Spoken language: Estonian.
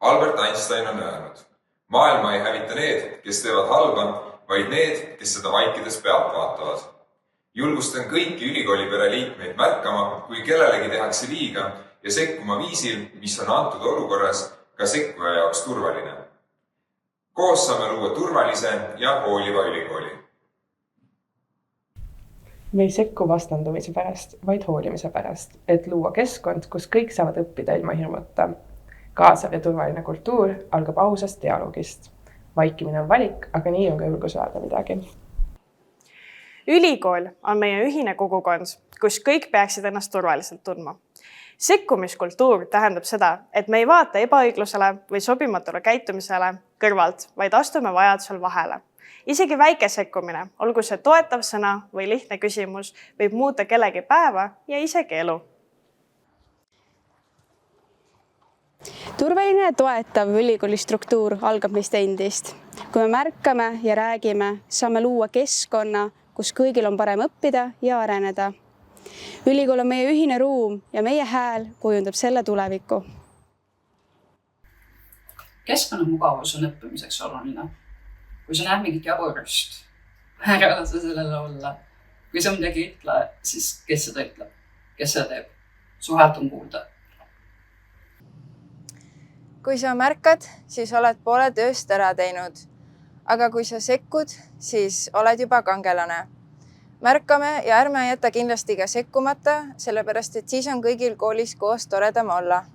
Albert Einstein on öelnud: maailma ei hävita need, kes teevad halba, vaid need, kes seda vaikides pealt vaatavad. Julgustan kõiki ülikoolipere liikmeid märkama, kui kellelegi tehakse liiga ja sekkuma viisil, mis on antud olukorras ka sekkuja jaoks turvaline. Koos saame luua turvalise ja hooliva ülikooli. Me ei sekku vastandumise pärast, vaid hoolimise pärast, et luua keskkond, kus kõik saavad õppida ilma hirmuta. Kaasav ja turvaline kultuur algab ausast dialoogist. Vaikimine on valik, aga nii on ka julgus öelda midagi. Ülikool on meie ühine kogukond, kus kõik peaksid ennast turvaliselt tundma. Sekkumiskultuur tähendab seda, et me ei vaata ebaõiglusele või sobimatule käitumisele kõrvalt, vaid astume vajadusel vahele. Isegi väike sekkumine, olgu see toetav sõna või lihtne küsimus, võib muuta kellegi päeva ja isegi elu. Turvaline ja toetav ülikooli struktuur algab meist endist. Kui me märkame ja räägime, saame luua keskkonna, kus kõigil on parem õppida ja areneda. Ülikool on meie ühine ruum ja meie hääl kujundab selle tuleviku. Keskkonnamugavus on õppimiseks oluline. Kui sa näed mingit jaburust, ära lase sellele olla. Kui sa midagi ütle, siis kes seda ütleb? Kes seda teeb? Su häält on kuulda. Kui sa märkad, siis oled poole tööst ära teinud. Aga kui sa sekkud, siis oled juba kangelane. Märkame ja ärme jäta kindlasti ka sekkumata, sellepärast et siis on kõigil koolis koos toredam olla.